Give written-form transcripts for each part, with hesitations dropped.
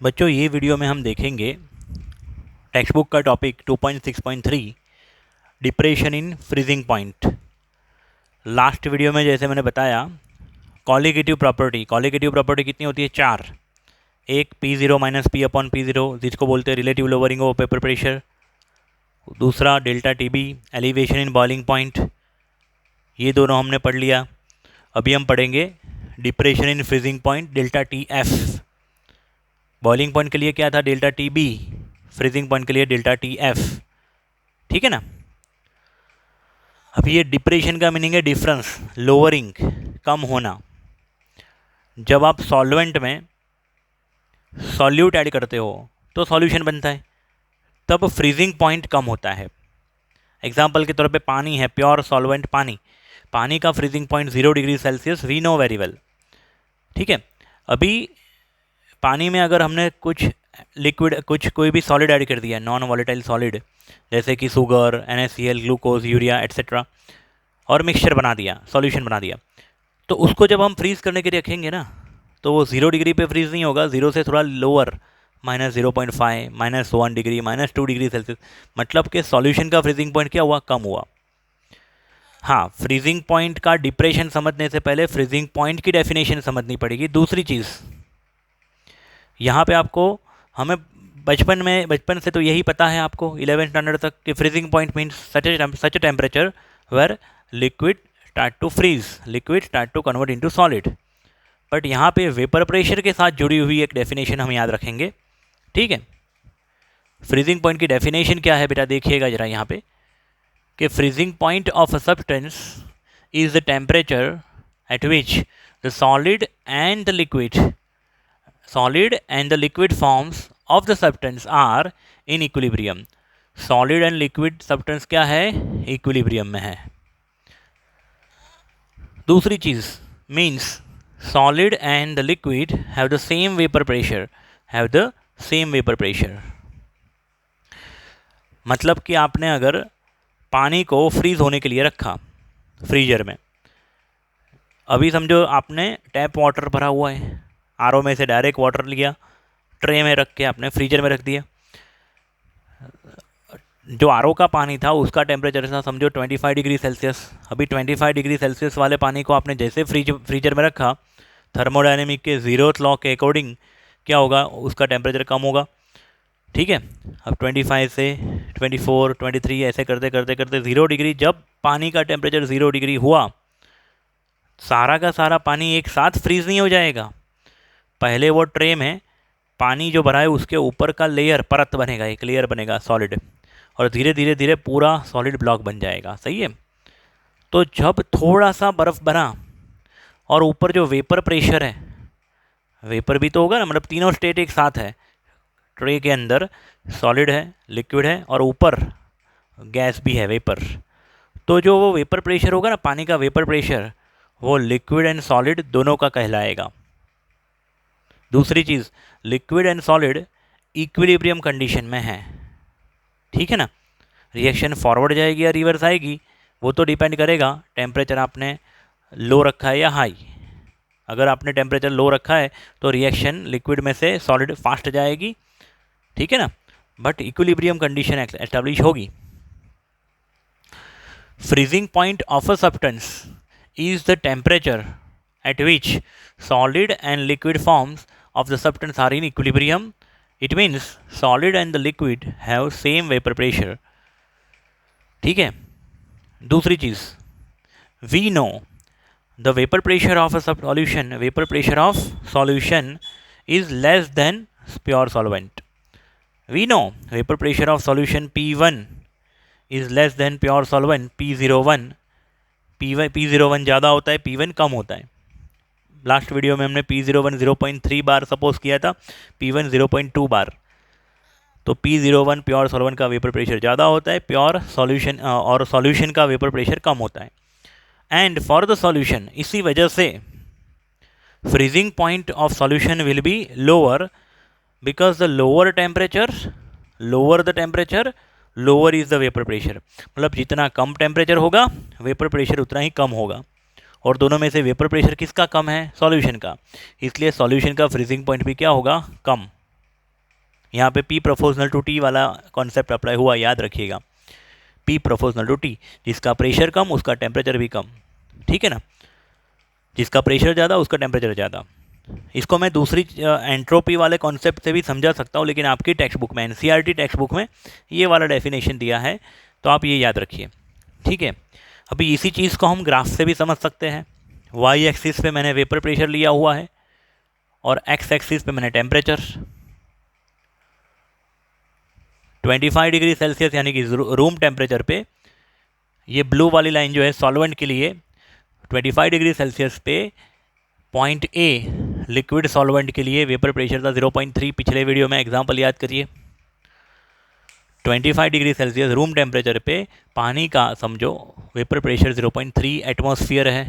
बच्चों ये वीडियो में हम देखेंगे टेक्स्ट बुक का topic 2.6.3 depression in freezing point. Last video में जैसे मैंने बताया कॉलिगेटिव प्रॉपर्टी कितनी होती है? चार। एक P0 minus P upon P0 जिसको बोलते हैं relative lowering of paper pressure. दूसरा delta TB elevation in boiling point. ये दोनों हमने पढ़ लिया। अभी हम पढ़ेंगे depression in freezing point delta TF। Boiling point के लिए क्या था? Delta TB। फ्रीजिंग पॉइंट के लिए डेल्टा TF। ठीक है ना। अब ये डिप्रेशन का मीनिंग है डिफरेंस, लोअरिंग, कम होना। जब आप सॉल्वेंट में सॉल्यूट ऐड करते हो तो सॉल्यूशन बनता है, तब फ्रीजिंग पॉइंट कम होता है। एग्जाम्पल के तौर पे पानी है, प्योर सॉल्वेंट पानी का freezing point 0 degree Celsius, we know very well. ठीक है। अभी पानी में अगर हमने कुछ लिक्विड कोई भी सॉलिड ऐड कर दिया, नॉन वॉलेटाइल सॉलिड, जैसे कि sugar, NaCl, glucose, urea etcetera, और मिक्सचर बना दिया, सॉल्यूशन बना दिया, तो उसको जब हम फ्रीज़ करने के लिए रखेंगे ना, तो वो 0 डिग्री पे फ्रीज़ नहीं होगा, 0 से थोड़ा लोअर, -0.5, -1 डिग्री, -2 डिग्री सेल्सियस। मतलब कि सॉल्यूशन का फ्रीजिंग पॉइंट क्या हुआ? कम हुआ। हाँ, फ्रीजिंग पॉइंट का डिप्रेशन समझने से पहले फ्रीजिंग पॉइंट की डेफिनेशन समझनी पड़ेगी। दूसरी चीज़ यहाँ पे आपको, हमें बचपन से तो यही पता है आपको 11th स्टैंडर्ड तक कि freezing point means such a temperature where liquid start to freeze, liquid start to convert into solid. But यहाँ पे वेपर प्रेशर के साथ जुड़ी हुई एक डेफिनेशन हम याद रखेंगे। ठीक है। फ्रीजिंग पॉइंट की डेफिनेशन क्या है बेटा? देखिएगा जरा यहाँ पे कि freezing point of a substance is the temperature at which the solid and the liquid forms of the substance are in equilibrium। Solid and liquid substance क्या है? इक्विलिब्रियम में है। दूसरी चीज means solid and the liquid have the same vapour pressure. मतलब कि आपने अगर पानी को फ्रीज होने के लिए रखा फ्रीजर में, अभी समझो आपने टैप वाटर भरा हुआ है, RO में से डायरेक्ट वाटर लिया, ट्रे में रख के आपने फ्रीजर में रख दिया। जो RO का पानी था उसका टेम्परेचर था समझो 25 डिग्री सेल्सियस। अभी 25 डिग्री सेल्सियस वाले पानी को आपने जैसे फ्रीजर में रखा, थर्मोडायनेमिक के 0th लॉ के अकॉर्डिंग क्या होगा? उसका टेम्परेचर कम होगा। ठीक है। अब 25 से 24, 23 ऐसे करते करते करते 0 डिग्री, जब पानी का टेम्परेचर 0 डिग्री हुआ, सारा का सारा पानी एक साथ फ्रीज नहीं हो जाएगा। पहले वो ट्रे में पानी जो भरा है उसके ऊपर का लेयर, परत बनेगा, एक लेयर बनेगा सॉलिड, और धीरे धीरे धीरे पूरा सॉलिड ब्लॉक बन जाएगा। सही है। तो जब थोड़ा सा बर्फ़ बना और ऊपर जो वेपर प्रेशर है, वेपर भी तो होगा ना, मतलब तीनों स्टेट एक साथ है, ट्रे के अंदर सॉलिड है, लिक्विड है, और ऊपर गैस भी है, वेपर। तो जो वो वेपर प्रेशर होगा ना, पानी का वेपर प्रेशर, वो लिक्विड एंड सॉलिड दोनों का कहलाएगा। दूसरी चीज़, liquid and solid equilibrium condition में है। ठीक है ना। रिएक्शन फॉरवर्ड जाएगी या रिवर्स आएगी, वो तो डिपेंड करेगा टेम्परेचर आपने लो रखा है या हाई। अगर आपने टेम्परेचर लो रखा है तो रिएक्शन लिक्विड में से सॉलिड फास्ट जाएगी। ठीक है ना। बट इक्विलिब्रियम कंडीशन एस्टैब्लिश होगी। Freezing point of a substance is the temperature at which solid and liquid forms of the substance are in equilibrium. It means solid and the liquid have same vapor pressure. ठीक है। दूसरी चीज़, we know the vapor pressure of a solution is less than pure solvent. We know vapor pressure of solution P1 is less than pure solvent P01. P01 ज़्यादा होता है, P1 कम होता है। Last video में हमने P01 0.3 बार suppose किया था, P1 0.2 बार। तो P01 प्योर सॉल्वेंट का वेपर प्रेशर ज़्यादा होता है, प्योर सॉल्यूशन और सॉल्यूशन का वेपर प्रेशर कम होता है। एंड फॉर द सॉल्यूशन, इसी वजह से freezing point of solution will be lower, because the lower the temperature lower is the vapour pressure. मतलब जितना कम टेम्परेचर होगा वेपर प्रेशर उतना ही कम होगा, और दोनों में से वेपर प्रेशर किसका कम है? सॉल्यूशन का। इसलिए सॉल्यूशन का फ्रीजिंग पॉइंट भी क्या होगा? कम। यहाँ पे P प्रोपोर्शनल टू T वाला कॉन्सेप्ट अप्लाई हुआ, याद रखिएगा। P प्रोपोर्शनल टू T, जिसका प्रेशर कम उसका टेम्परेचर भी कम, ठीक है ना, जिसका प्रेशर ज़्यादा उसका टेम्परेचर ज़्यादा। इसको मैं दूसरी एंट्रोपी वाले कॉन्सेप्ट से भी समझा सकता हूँ, लेकिन आपकी टेक्स्ट बुक में, NCERT टेक्स्ट बुक में ये वाला डेफिनेशन दिया है, तो आप ये याद रखिए, ठीक है। अभी इसी चीज़ को हम ग्राफ से भी समझ सकते हैं। वाई एक्सिस पे मैंने वेपर प्रेशर लिया हुआ है और एक्स एक्सिस पे मैंने टेम्परेचर। 25 डिग्री सेल्सियस यानी कि रूम टेम्परेचर पे ये ब्लू वाली लाइन जो है सॉल्वेंट के लिए 25 डिग्री सेल्सियस पे पॉइंट ए लिक्विड सॉल्वेंट के लिए वेपर प्रेशर था 0.3। पिछले वीडियो में एग्जांपल याद करिए। 25 डिग्री सेल्सियस रूम टेम्परेचर पे पानी का समझो वेपर प्रेशर 0.3 एटमॉस्फेयर है।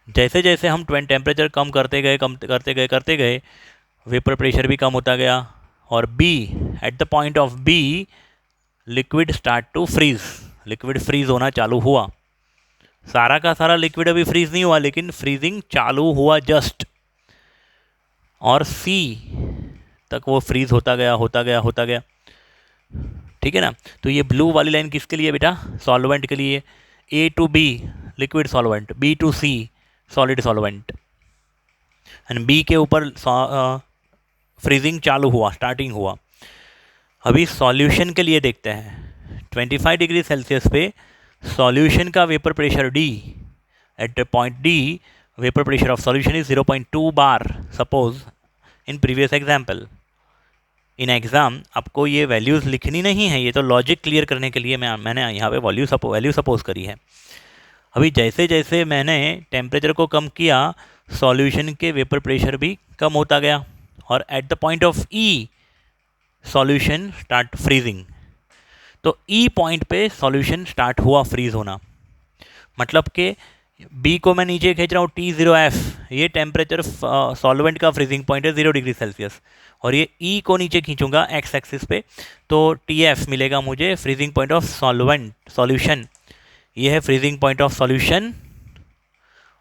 जैसे जैसे हम टेम्परेचर कम करते गए वेपर प्रेशर भी कम होता गया, और B at the point of B liquid start to freeze, liquid freeze होना चालू हुआ। सारा का सारा लिक्विड अभी फ्रीज नहीं हुआ, लेकिन फ्रीजिंग चालू हुआ जस्ट, और सी तक वो फ्रीज होता गया, ठीक है ना। तो ये ब्लू वाली लाइन किसके लिए बेटा? सॉल्वेंट के लिए। A to B liquid solvent, B to C solid solvent, and B के ऊपर फ्रीजिंग चालू हुआ, स्टार्टिंग हुआ। अभी सॉल्यूशन के लिए देखते हैं। 25 डिग्री सेल्सियस पे सॉल्यूशन का vapour pressure D, at point D vapour pressure of solution is 0.2 bar suppose in previous example. In exam आपको ये वैल्यूज़ लिखनी नहीं है, ये तो लॉजिक क्लियर करने के लिए मैंने यहाँ पे वैल्यू सपोज करी है। अभी जैसे जैसे मैंने टेम्परेचर को कम किया, सॉल्यूशन के वेपर प्रेशर भी कम होता गया, और eight the point of E solution start freezing. तो E पॉइंट पे सॉल्यूशन स्टार्ट हुआ फ्रीज होना, मतलब कि B को मैं नीचे खींच रहा हूँ T0F, ये टेम्परेचर सॉल्वेंट का फ्रीजिंग पॉइंट है 0 डिग्री सेल्सियस, और ये E को नीचे खींचूंगा एक्स एक्सिस पे, तो TF मिलेगा मुझे फ्रीजिंग पॉइंट ऑफ सॉल्यूशन। ये है फ्रीजिंग पॉइंट ऑफ सॉल्यूशन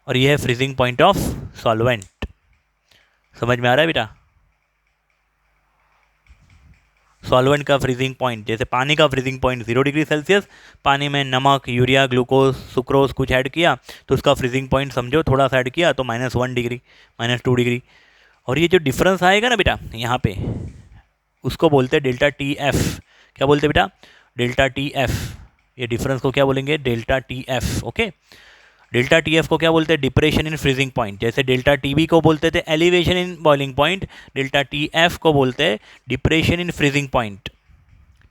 और ये है फ्रीजिंग पॉइंट ऑफ सॉल्वेंट। समझ में आ रहा है बेटा? सॉल्वेंट का फ्रीजिंग पॉइंट, जैसे पानी का फ्रीजिंग पॉइंट 0 डिग्री सेल्सियस, पानी में नमक, यूरिया, ग्लूकोज, सुक्रोज कुछ ऐड किया तो उसका फ्रीजिंग पॉइंट समझो थोड़ा सा ऐड किया तो -1 डिग्री, -2 डिग्री। और ये जो डिफरेंस आएगा ना बेटा यहाँ पे, उसको बोलते हैं डेल्टा TF। क्या बोलते हैं बेटा? Delta TF। ये डिफरेंस को क्या बोलेंगे? Delta TF। Okay, delta TF को क्या बोलते हैं? Depression in freezing point. जैसे डेल्टा TB को बोलते थे elevation in boiling point, delta TF को बोलते हैं डिप्रेशन इन फ्रीजिंग पॉइंट,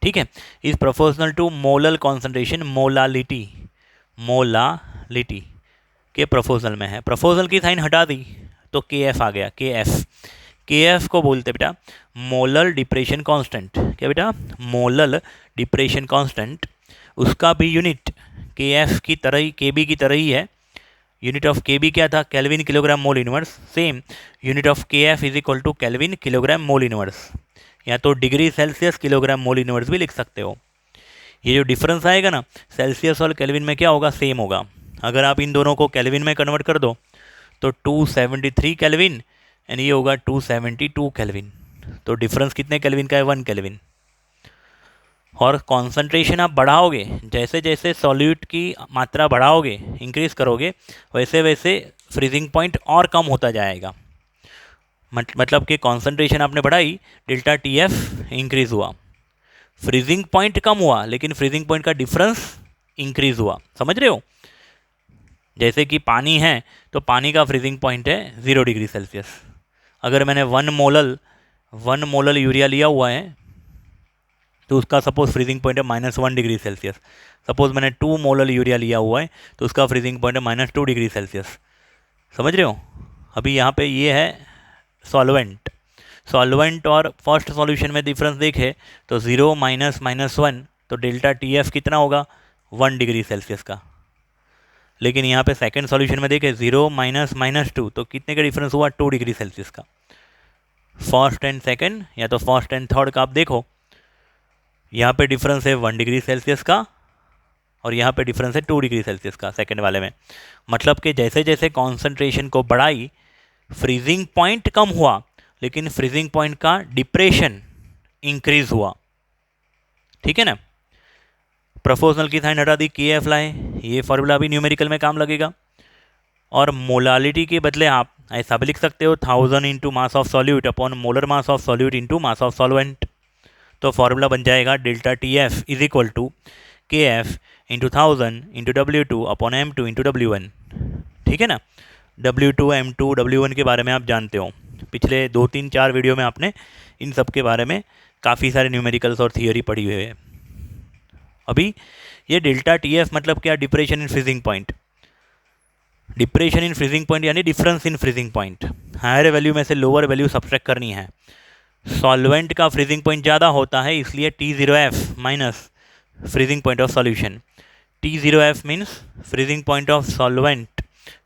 ठीक है। Is proportional to molal concentration, molality के प्रोपोर्शनल में है। प्रोपोर्शनल की साइन हटा दी तो KF आ गया, KF को बोलते बेटा मोलल डिप्रेशन कांस्टेंट। क्या बेटा? Molal depression constant. उसका भी यूनिट KF की तरह ही, KB की तरह ही है। यूनिट ऑफ KB क्या था? Kelvin kilogram mole inverse. Same unit of KF is equal to kelvin kilogram mole inverse, या तो degree Celsius kilogram mole inverse भी लिख सकते हो। ये जो डिफरेंस आएगा ना सेल्सियस और केल्विन में, क्या होगा? सेम होगा। अगर आप इन दोनों को केल्विन में कन्वर्ट कर दो तो 273 केल्विन, एंड ये होगा 272 केल्विन। तो डिफरेंस कितने केल्विन का है? 1 केल्विन। और कॉन्सेंट्रेशन आप बढ़ाओगे, जैसे जैसे सॉल्यूट की मात्रा बढ़ाओगे, इंक्रीज करोगे, वैसे वैसे फ्रीजिंग पॉइंट और कम होता जाएगा। मतलब कि कॉन्सेंट्रेशन आपने बढ़ाई, डेल्टा TF इंक्रीज हुआ, फ्रीजिंग पॉइंट कम हुआ, लेकिन फ्रीजिंग पॉइंट का डिफरेंस इंक्रीज हुआ। समझ रहे हो? जैसे कि पानी है तो पानी का फ्रीजिंग पॉइंट है 0 डिग्री सेल्सियस। अगर मैंने 1 मोलल यूरिया लिया हुआ है तो उसका सपोज फ्रीजिंग पॉइंट है -1 डिग्री सेल्सियस। सपोज मैंने 2 मोलल यूरिया लिया हुआ है तो उसका फ्रीजिंग पॉइंट है -2 डिग्री सेल्सियस। समझ रहे हो? अभी यहाँ पे ये है सॉल्वेंट और फर्स्ट सॉल्यूशन में डिफरेंस देखे तो 0 -1, तो डेल्टा TF कितना होगा? 1 डिग्री सेल्सियस का। लेकिन यहाँ पे सेकंड सॉल्यूशन में देखे 0 -2, तो कितने का डिफरेंस हुआ? 2 डिग्री सेल्सियस का। फर्स्ट एंड सेकंड या तो फर्स्ट एंड थर्ड का आप देखो, यहाँ पे डिफरेंस है 1 डिग्री सेल्सियस का और यहाँ पे डिफरेंस है 2 डिग्री सेल्सियस का सेकंड वाले में। मतलब कि जैसे जैसे कॉन्सेंट्रेशन को बढ़ाई, फ्रीजिंग पॉइंट कम हुआ, लेकिन फ्रीजिंग पॉइंट का डिप्रेशन इंक्रीज हुआ, ठीक है ना। प्रोपोर्शनल की साइन हटा दी, के एफ लाए, ये फॉर्मूला भी न्यूमेरिकल में काम लगेगा। और मोलालिटी के बदले आप ऐसा भी लिख सकते हो 1000 into mass of solute upon molar mass of solute into mass of solvent. तो फॉर्मूला बन जाएगा delta T F is equal to K F into 1000 into W2 upon M2 into W1, ठीक है ना। W2 M2 W1 के बारे में आप जानते हो, पिछले 2-3-4 वीडियो में आपने इन सब के बारे में काफ़ी सारे न्यूमेरिकल्स और थियोरी पढ़ी हुई है। अभी ये डेल्टा टी एफ मतलब क्या, depression in freezing point. Depression in freezing point यानी difference in freezing point, higher value में से लोअर वैल्यू सब्ट्रैक्ट करनी है। सॉल्वेंट का फ्रीजिंग पॉइंट ज़्यादा होता है, इसलिए T0F minus freezing point of solution. T0F means freezing point of solvent,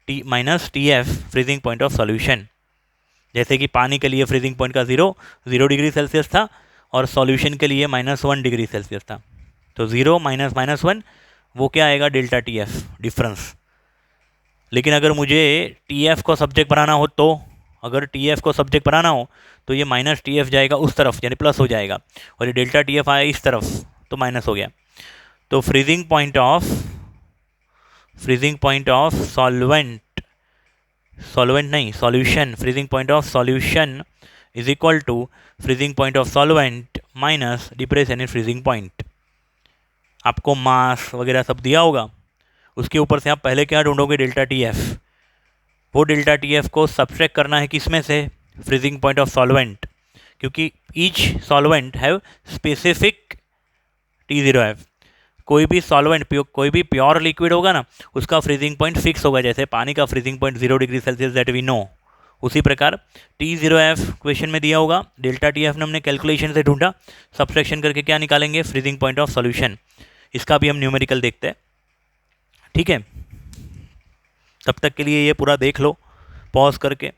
T minus TF freezing point of solution. जैसे कि पानी के लिए फ्रीजिंग पॉइंट का 0 डिग्री सेल्सियस था और सॉल्यूशन के लिए -1 डिग्री सेल्सियस था। तो 0 माइनस -1 वो क्या आएगा, डेल्टा TF डिफरेंस। लेकिन अगर मुझे TF को सब्जेक्ट बनाना हो तो, अगर TF को सब्जेक्ट बनाना हो तो ये माइनस TF जाएगा उस तरफ, यानी प्लस हो जाएगा, और ये डेल्टा TF आया इस तरफ तो माइनस हो गया। तो फ्रीजिंग पॉइंट ऑफ सॉल्वेंट नहीं, solution, freezing point of solution is equal to freezing point of solvent minus depression in freezing point. आपको मास वगैरह सब दिया होगा, उसके ऊपर से आप पहले क्या ढूंढोगे, डेल्टा TF। वो डेल्टा TF को सब्ट्रैक्ट करना है किस में से, फ्रीजिंग पॉइंट ऑफ सॉल्वेंट, क्योंकि each solvent have specific T0F। कोई भी सॉल्वेंट, कोई भी प्योर लिक्विड होगा ना, उसका फ्रीजिंग पॉइंट फिक्स होगा। जैसे पानी का freezing point 0 degree Celsius that we know, उसी प्रकार T0F क्वेश्चन में दिया होगा, डेल्टा TF ने हमने कैलकुलेशन से ढूंढा, सब्ट्रैक्शन करके क्या निकालेंगे, फ्रीजिंग पॉइंट ऑफ सॉल्यूशन। इसका भी हम न्यूमेरिकल देखते हैं, ठीक है। तब तक के लिए ये पूरा देख लो पॉज करके।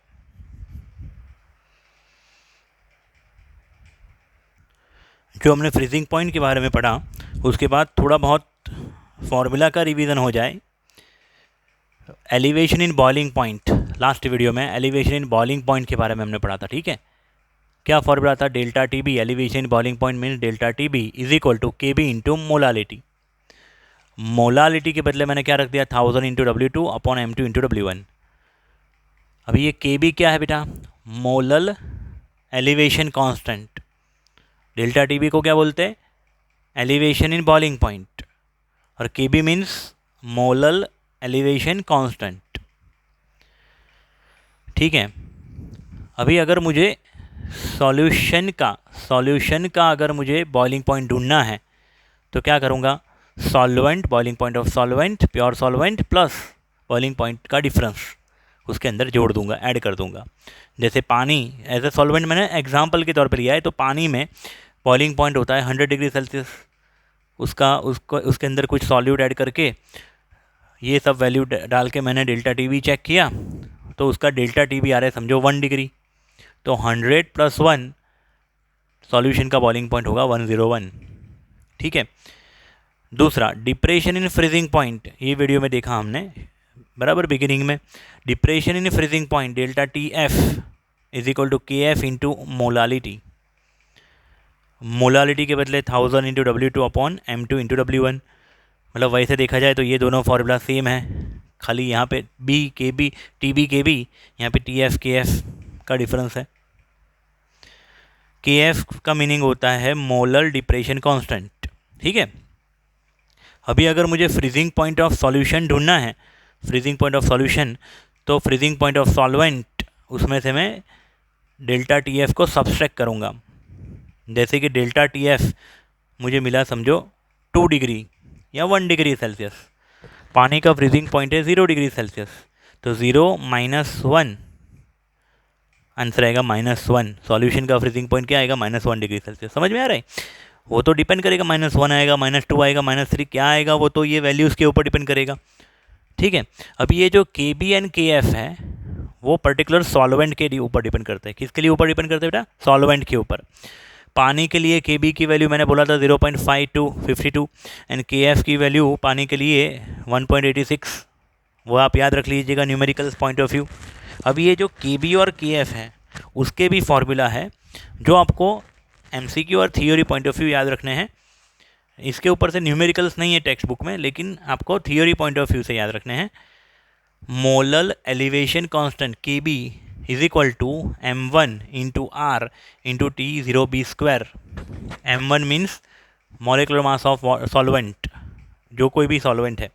जो हमने फ्रीजिंग पॉइंट के बारे में पढ़ा, उसके बाद थोड़ा बहुत फॉर्मूला का रिवीजन हो जाए। Elevation in boiling point, last video में एलिवेशन इन बॉइलिंग पॉइंट के बारे में हमने पढ़ा था, ठीक है। क्या फॉर्मूला था, delta TB, elevation in boiling point means delta TB is equal to KB into molality. Molality के बदले मैंने क्या रख दिया, 1000 into W2 upon M2 into W1। अभी ये KB क्या है बेटा, molal elevation constant. Delta TB को क्या बोलते हैं, एलिवेशन इन बॉइलिंग पॉइंट, और KB means molal elevation constant, ठीक है। अभी अगर मुझे सॉल्यूशन का अगर मुझे बॉइलिंग पॉइंट ढूंढना है तो क्या करूँगा, solvent, boiling point of solvent, pure solvent plus boiling point का डिफरेंस उसके अंदर जोड़ दूंगा, ऐड कर दूंगा। जैसे पानी एज ए सॉल्वेंट मैंने एग्जांपल के तौर पर लिया है, तो पानी में बॉइलिंग पॉइंट होता है 100 डिग्री सेल्सियस, उसके अंदर कुछ सॉल्यूट ऐड करके ये सब वैल्यू डाल के मैंने डेल्टा TB चेक किया, तो उसका डेल्टा TB आ रहा है समझो 1 डिग्री। तो 100 + 1 सॉल्यूशन का बॉइलिंग पॉइंट होगा 101, ठीक है। दूसरा, डिप्रेशन इन फ्रीजिंग पॉइंट, ये वीडियो में देखा हमने बराबर बिगिनिंग में। Depression in freezing point delta TF is equal to KF into molality. Molality के बदले 1000 into W2 upon M2 into W1। मतलब वैसे देखा जाए तो ये दोनों फॉर्मूला सेम है, खाली यहाँ पे B KB TB KB, यहाँ पे TF KF का डिफरेंस है। KF का मीनिंग होता है मोलर डिप्रेशन कांस्टेंट, ठीक है। अभी अगर मुझे फ्रीजिंग पॉइंट ऑफ सॉल्यूशन ढूंढना है, फ्रीजिंग पॉइंट ऑफ सॉल्यूशन, तो फ्रीजिंग पॉइंट ऑफ सॉल्वेंट उसमें से मैं डेल्टा TF को सब्सट्रैक्ट करूँगा। जैसे कि डेल्टा TF मुझे मिला समझो 2 डिग्री या 1 डिग्री सेल्सियस, पानी का फ्रीजिंग पॉइंट है 0 डिग्री सेल्सियस, तो 0 माइनस 1 आंसर आएगा -1। सॉल्यूशन का फ्रीजिंग पॉइंट क्या आएगा, -1 डिग्री सेल्सियस। समझ में आ रहा है, वो तो डिपेंड करेगा, -1 आएगा, -2 आएगा, -3 क्या आएगा, वो तो ये वैल्यूज़ के ऊपर डिपेंड करेगा, ठीक है। अभी ये जो KB एंड KF है वो पर्टिकुलर सॉल्वेंट के ऊपर डिपेंड करता है। किसके लिए ऊपर डिपेंड करता है बेटा, सॉल्वेंट के ऊपर। पानी के लिए KB की वैल्यू मैंने बोला था 0.52 एंड KF की वैल्यू पानी के लिए 1.86, वो आप याद रख लीजिएगा न्यूमेरिकल पॉइंट ऑफ व्यू। अब ये जो KB और KF है उसके भी फॉर्मूला है जो आपको एमसीक्यू और थियोरी पॉइंट ऑफ व्यू याद रखने हैं। इसके ऊपर से न्यूमेरिकल्स नहीं है टेक्स्ट बुक में, लेकिन आपको थियोरी पॉइंट ऑफ व्यू से याद रखने हैं। Molal elevation constant K B is equal to m1 into R into T0b²। m1 means molecular mass of solvent, जो कोई भी सॉल्वेंट है,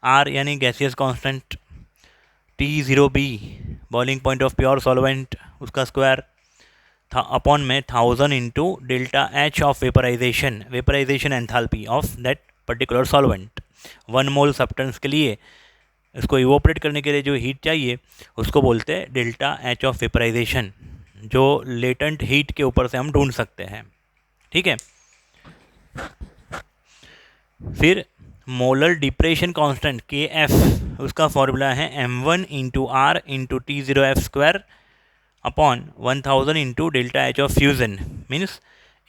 आर यानी gaseous constant, T0b boiling point of pure solvent उसका स्क्वायर था, अपॉन में 1000 into delta H of vaporisation enthalpy of that particular solvent. 1 mole substance के लिए इसको इवोपरेट करने के लिए जो हीट चाहिए उसको बोलते हैं डेल्टा एच ऑफ वेपराइजेशन, जो लेटेंट हीट के ऊपर से हम ढूंढ सकते हैं। ठीक है, फिर molar depression constant K F, उसका फॉर्मूला है m1 into R into T0f² upon 1000 into delta H of fusion. Means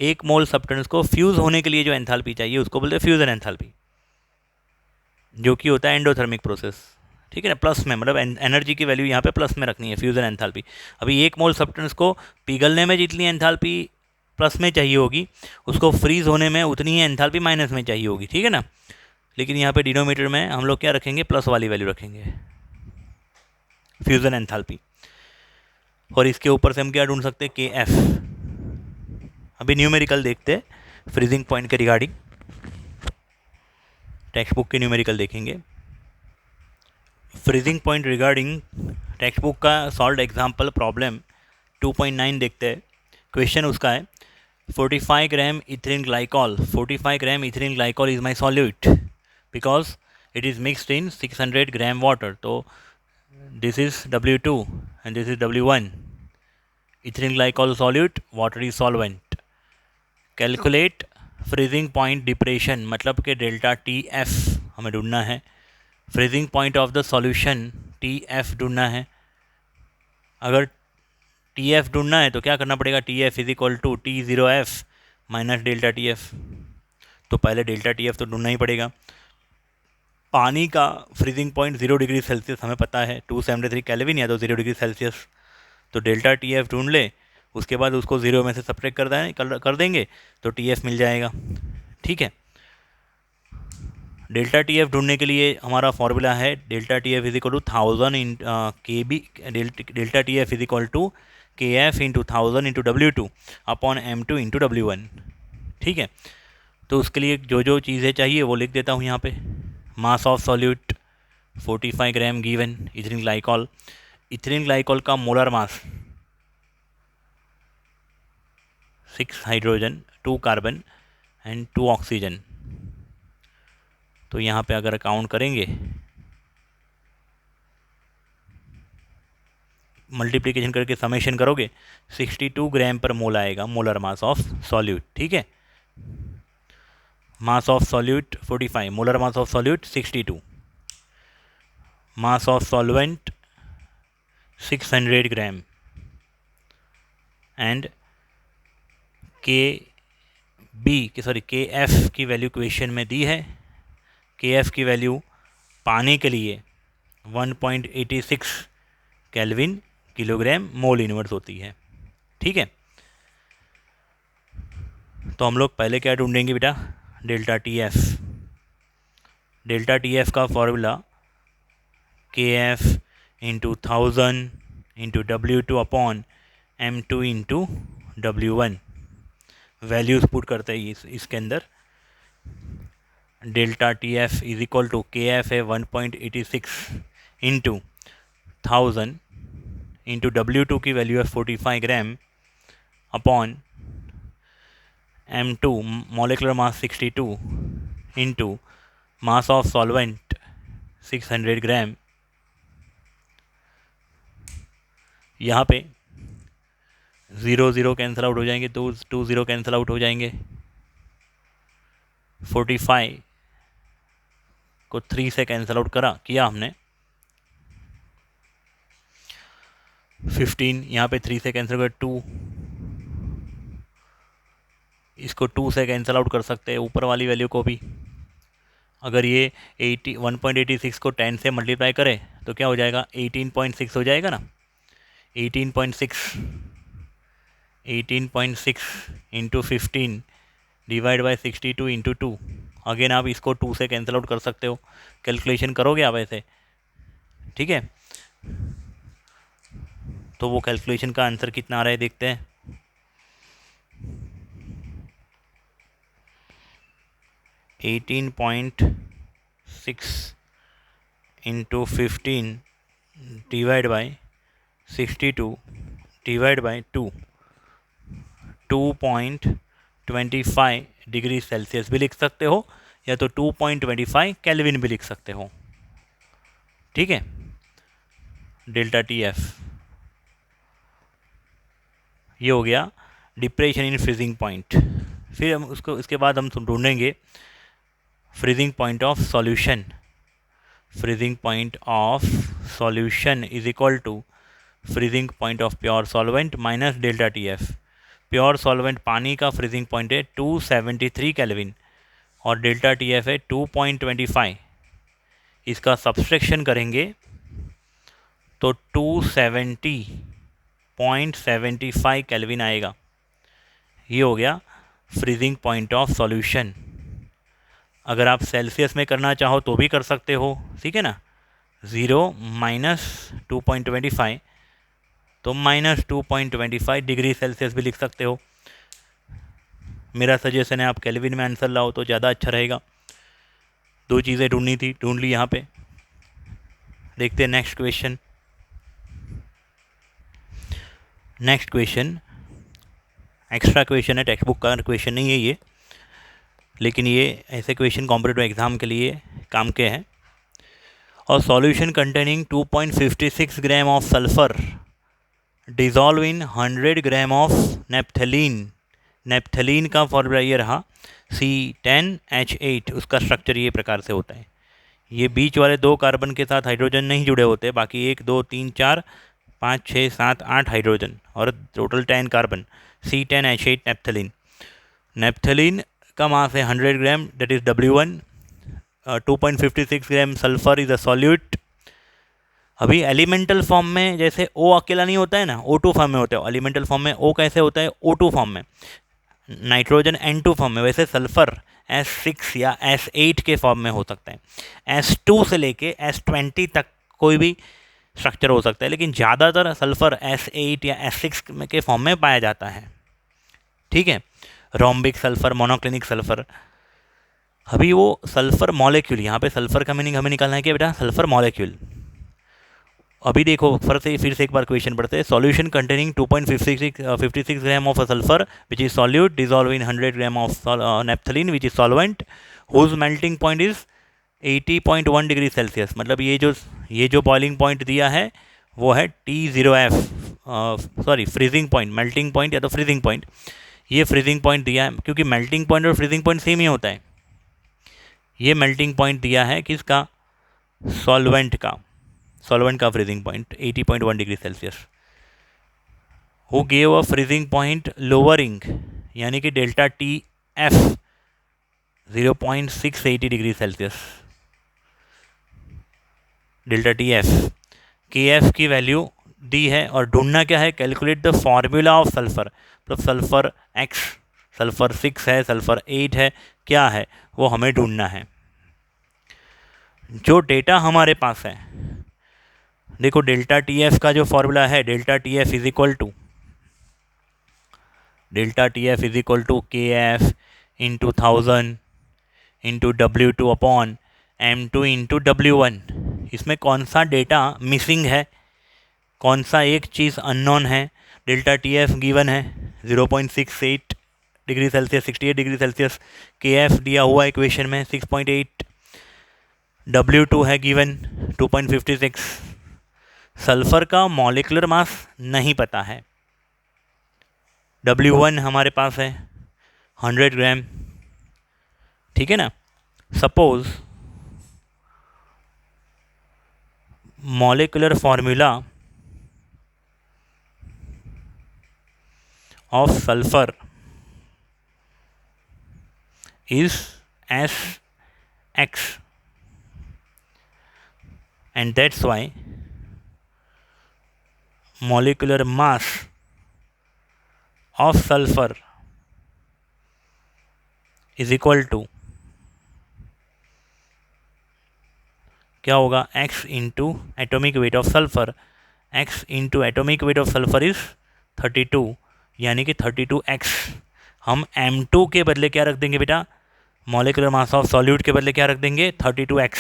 1 mole substance को फ्यूज़ होने के लिए जो एंथैल्पी चाहिए उसको बोलते हैं फ्यूज़न एंथैल्पी, जो कि होता है एंडोथर्मिक प्रोसेस। ठीक है ना, प्लस में, मतलब एनर्जी की वैल्यू यहाँ पे प्लस में रखनी है, फ्यूज़न एंथैल्पी। अभी 1 मोल सब्सटेंस को पिघलने में जितनी एंथैल्पी प्लस में चाहिए होगी, उसको फ्रीज होने में उतनी ही एंथैल्पी माइनस में चाहिए होगी। ठीक है ना, लेकिन यहाँ पे डिनोमीटर में हम लोग क्या रखेंगे, प्लस वाली वैल्यू रखेंगे, फ्यूज़न एंथैल्पी। और इसके ऊपर से हम क्या ढूंढ सकते हैं, के एफ। अभी न्यूमेरिकल देखते हैं फ्रीजिंग पॉइंट के रिगार्डिंग, टेक्स्ट बुक के न्यूमेरिकल देखेंगे। Freezing point regarding text book का सॉल्व एग्जाम्पल प्रॉब्लम 2.9 देखते हैं। क्वेश्चन उसका है 45 gram ethylene glycol, 45 gram ethylene glycol is my solute because it is mixed in 600 gram water. तो this is W2 and this is W1। Ethylene glycol solute, water is solvent. Calculate freezing point depression, मतलब कि delta TF हमें ढूंढना है। Freezing point of the solution TF ढूंढना है। अगर TF ढूंढना है तो क्या करना पड़ेगा, TF is equal to T0F minus delta TF। तो पहले डेल्टा TF तो ढूंढना ही पड़ेगा। पानी का फ्रीजिंग पॉइंट 0 डिग्री सेल्सियस हमें पता है, 273 केल्विन या तो 0 डिग्री सेल्सियस। तो डेल्टा TF ढूंढ ले, उसके बाद उसको 0 में से सब्ट्रैक्ट कर देंगे तो TF मिल जाएगा। ठीक है, डेल्टा TF ढूंढने के लिए हमारा फॉर्मूला है delta TF is equal to 1000 in KB, delta TF is equal to KF into 1000 into W2 upon M2 into W1। ठीक है, तो उसके लिए जो जो चीज़ें चाहिए वो लिख देता हूँ यहाँ पे। Mass of solute 45 gram given ethylene glycol. Ethylene glycol का molar mass 6 hydrogen, 2 carbon and 2 oxygen. तो यहाँ पे अगर काउंट करेंगे, मल्टीप्लिकेशन करके समेशन करोगे, 62 ग्राम पर मोल आएगा मोलर मास ऑफ सॉल्यूट। ठीक है, मास of solute 45, molar mass of solute 62, mass of solvent 600 gram and के एफ की वैल्यू क्वेश्चन में दी है। के एफ की वैल्यू पानी के लिए 1.86 केल्विन किलोग्राम मोल इनवर्स होती है। ठीक है, तो हम लोग पहले क्या ढूंढेंगे बेटा, डेल्टा TF। डेल्टा TF का formula KF into 1000 into W2 upon M2 into W1। Values put करते हैं इसके अंदर। Delta TF is equal to KF है 1.86 इंटू 1000 इंटू W2 की वैल्यू है 45 ग्राम upon M2 molecular mass 62 into mass of solvent 600 ग्राम। यहाँ पे 0 0 कैंसिल आउट हो जाएंगे, तो 2 0 कैंसिल आउट हो जाएंगे। 45 को 3 से कैंसिल आउट किया हमने। 15 यहाँ पे 3 से कैंसिल कर 2, इसको 2 से कैंसिल आउट कर सकते हैं, ऊपर वाली वैल्यू को भी। अगर ये 1.86 को 10 से मल्टीप्लाई करें तो क्या हो जाएगा, 18.6 हो जाएगा ना, 18.6 18.6 into 15 divide by 62 into 2। Again आप इसको 2 से कैंसिल आउट कर सकते हो, कैलकुलेशन करोगे आप ऐसे, ठीक है। तो वो कैलकुलेशन का आंसर कितना आ रहा है देखते हैं। 18.6 into 15 divide by 62 divide by 2, 2.25 degree Celsius भी लिख सकते हो, या तो 2.25 केल्विन भी लिख सकते हो, ठीक है। डेल्टा टी एफ ये हो गया डिप्रेशन इन फ्रीजिंग पॉइंट। फिर हम उसको, इसके बाद हम ढूंढेंगे freezing point of solution. Freezing point of solution is equal to freezing point of pure solvent minus delta T F. Pure solvent पानी का फ्रीजिंग पॉइंट है 273 केल्विन और डेल्टा टी एफ है 2.25। इसका सब्सट्रैक्शन करेंगे तो 270.75 केल्विन आएगा। ये हो गया फ्रीजिंग पॉइंट ऑफ सॉल्यूशन। अगर आप सेल्सियस में करना चाहो तो भी कर सकते हो, ठीक है ना। 0 माइनस 2.25 तो माइनस 2.25 डिग्री सेल्सियस भी लिख सकते हो। मेरा सजेशन है आप केल्विन में आंसर लाओ तो ज़्यादा अच्छा रहेगा। दो चीज़ें ढूंढनी थी, ढूंढ ली यहाँ पे। देखते हैं next question. Next question extra question है, टेक्स्ट बुक का क्वेश्चन नहीं है ये, लेकिन ये ऐसे क्वेश्चन कॉम्पिटिटिव एग्जाम के लिए काम के हैं। और solution containing 2.56 gram of sulphur dissolve in 100 gram of naphthalene. Naphthalene का फॉर्मूला ये रहा C10H8। उसका स्ट्रक्चर ये प्रकार से होता है। ये बीच वाले 2 कार्बन के साथ हाइड्रोजन नहीं जुड़े होते, बाकी 1 2 3 4 5 6 7 8 हाइड्रोजन और total 10 carbon. C10H8 naphthalene. Naphthalene का मास है 100 gram, that is W1। 2.56 gram sulphur is a solute. अभी एलिमेंटल फॉर्म में जैसे O अकेला नहीं होता है ना, O2 फॉर्म में होता है। एलिमेंटल फॉर्म में O कैसे होता है, O2 फॉर्म में, नाइट्रोजन N2 फॉर्म में। वैसे सल्फर S6 या S8 के फॉर्म में हो सकता है। S2 से लेके S20 तक कोई भी स्ट्रक्चर हो सकता है, लेकिन ज़्यादातर सल्फर S8 या S6 के फॉर्म में पाया जाता है, ठीक है। Rhombic sulphur, monoclinic sulphur. अभी वो सल्फर मॉलिक्यूल, यहाँ पे सल्फर का मीनिंग हमें निकालना है कि बेटा सल्फर मॉलिक्यूल। अभी देखो फिर से एक बार क्वेश्चन पढ़ते हैं। Solution containing 2.56 gram of sulphur which is solute dissolve in 100 gram of naphthalene which is solvent whose melting point is 80.1 degree Celsius. मतलब ये जो बॉइलिंग पॉइंट दिया है वो है T0F, sorry freezing point, melting point या तो फ्रीजिंग पॉइंट। ये फ्रीजिंग पॉइंट दिया है, क्योंकि मेल्टिंग पॉइंट और फ्रीजिंग पॉइंट सेम ही होता है। ये मेल्टिंग पॉइंट दिया है किसका, सॉल्वेंट का। सॉल्वेंट का freezing point 80.1 degree Celsius. Who gave a freezing point lowering, यानी कि delta T F 0.680 degree Celsius. Delta T F, के एफ की वैल्यू दी है और ढूंढना क्या है, calculate the formula of sulphur. मतलब सल्फर एक्स, सल्फर 6 है, सल्फर 8 है, क्या है वो हमें ढूंढना है। जो डेटा हमारे पास है, देखो डेल्टा टी एफ का जो फॉर्मूला है, delta T F is equal to K F into 1000 into W2 upon M2 into W1। इसमें कौन सा डेटा मिसिंग है, कौन सा एक चीज़ अननोन है। डेल्टा टी एफ गिवन है 0.68 डिग्री सेल्सियस, 68 डिग्री सेल्सियस। के एफ दिया हुआ इक्वेशन में 6.8। W2 है गिवन 2.56। सल्फर का मॉलिक्यूलर मास नहीं पता है। W1 हमारे पास है 100 ग्राम, ठीक है ना। Suppose molecular formula of sulphur is SX and that's why molecular mass of sulphur is equal to क्या होगा, x into atomic weight of sulphur, x into atomic weight of sulphur is 32, यानी कि 32x। हम M2 के बदले क्या रख देंगे बेटा, मॉलिक्यूलर मास ऑफ सॉल्यूट के बदले क्या रख देंगे, 32x,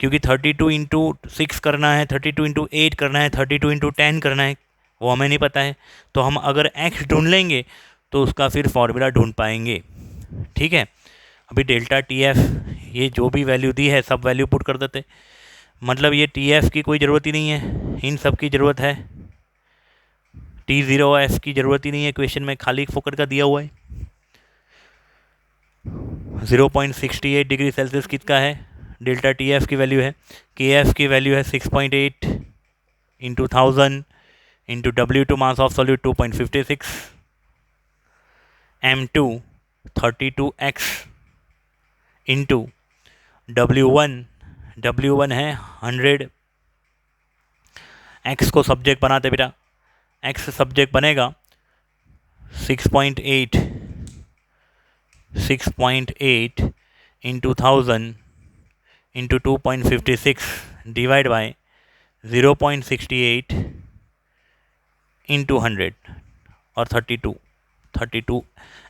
क्योंकि 32 इंटू 6 करना है, 32 इंटू 8 करना है, 32 इंटू 10 करना है, वो हमें नहीं पता है। तो हम अगर x ढूंढ लेंगे तो उसका फिर फॉर्मूला ढूंढ पाएंगे। ठीक है, अभी डेल्टा TF ये जो भी वैल्यू दी है सब वैल्यू पुट कर देते, मतलब ये TF की कोई ज़रूरत ही नहीं है, इन सब की ज़रूरत है, T0F की ज़रूरत ही नहीं है, क्वेश्चन में खाली फोकट का दिया हुआ है। 0.68 डिग्री सेल्सियस किसका है, डेल्टा TF की वैल्यू है, KF की वैल्यू है 6.8 into 1000 into W2 mass of solute 2.56, M2 32x into W1 है 100, x को सब्जेक्ट बनाते बेटा, x सब्जेक्ट बनेगा 6.8 into 1000 into 2.56 divide by 0.68 into 100 और 32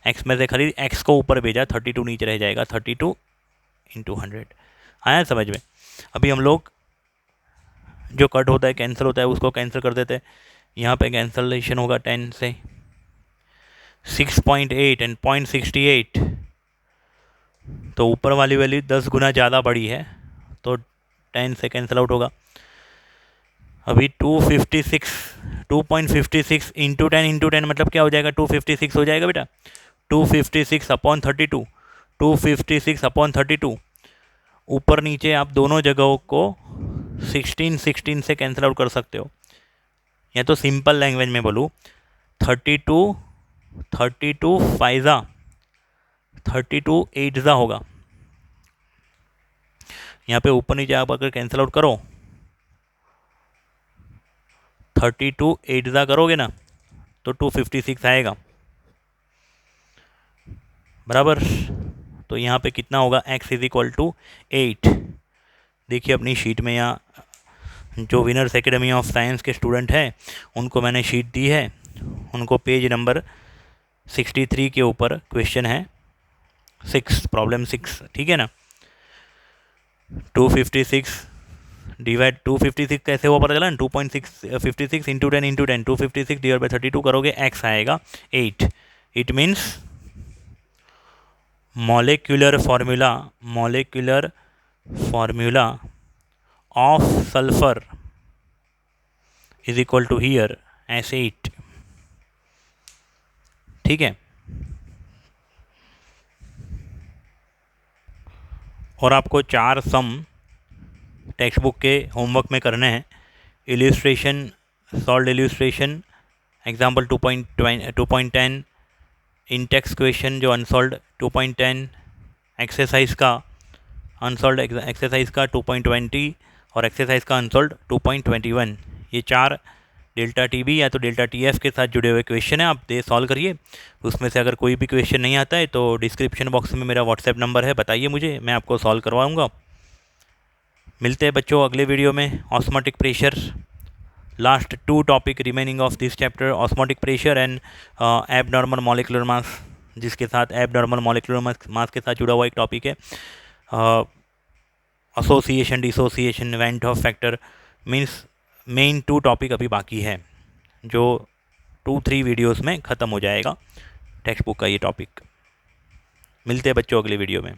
x में से खाली x को ऊपर भेजा, 32 नीचे रह जाएगा, 32 इंटू 100। आया समझ में। अभी हम लोग जो कट होता है कैंसिल होता है उसको कैंसिल कर देते हैं, यहाँ पे कैंसलेशन होगा 10 से, 6.8 एंड 0.68, तो ऊपर वाली वैल्यू 10 गुना ज़्यादा बड़ी है तो 10 से कैंसिल आउट होगा। अभी 2.56 इंटू 10 मतलब क्या हो जाएगा, 256 हो जाएगा बेटा, 256 अपॉन 32, 256 अपॉन 32, ऊपर नीचे आप दोनों जगहों को 16 से कैंसिल आउट कर सकते हो, या तो सिंपल लैंग्वेज में बोलूँ 32 फाइजा 32 एट्जा होगा। यहाँ पे ऊपर नीचे आप अगर कैंसिल आउट करो 32 एट्जा करोगे ना तो 256 आएगा बराबर। तो यहाँ पे कितना होगा, x इज इक्वल टू 8। देखिए अपनी शीट में, यहाँ जो विनर्स एकेडमी ऑफ साइंस के स्टूडेंट हैं उनको मैंने शीट दी है, उनको पेज नंबर 63 के ऊपर क्वेश्चन है 6, प्रॉब्लम 6, ठीक है ना। 256 डिवाइड 256 कैसे हुआ पता चला ना, 2.56 इंटू 10 256 डिवाइड बाई 32 करोगे x आएगा 8। It means molecular formula of sulfur is equal to here as 8। ठीक है, और आपको 4 सम टेक्स्ट बुक के होमवर्क में करने हैं। इल्यूस्ट्रेशन, सॉल्व इल्यूस्ट्रेशन, एग्जाम्पल 2.10, इन टेक्स्ट क्वेश्चन जो अनसॉल्व 2.10, एक्सरसाइज का अनसॉल्व एक्सरसाइज का 2.20 और एक्सरसाइज का अनसॉल्व 2.21। ये 4 डेल्टा TB या तो डेल्टा TF के साथ जुड़े हुए क्वेश्चन हैं, आप दे सॉल्व करिए। उसमें से अगर कोई भी क्वेश्चन नहीं आता है तो डिस्क्रिप्शन बॉक्स में मेरा व्हाट्सएप नंबर है, बताइए मुझे, मैं आपको सॉल्व करवाऊँगा। मिलते हैं बच्चों अगले वीडियो में। Osmotic pressure, last 2 topic remaining of this chapter, osmotic pressure and abnormal molecular mass, जिसके साथ एबनॉर्मल मॉलिक्यूलर मास के साथ जुड़ा हुआ एक टॉपिक है। Association, dissociation, went of factor, means main 2 topic अभी बाकी है, जो 2-3 वीडियोस में ख़त्म हो जाएगा टेक्स्ट बुक का ये टॉपिक। मिलते हैं बच्चों अगले वीडियो में।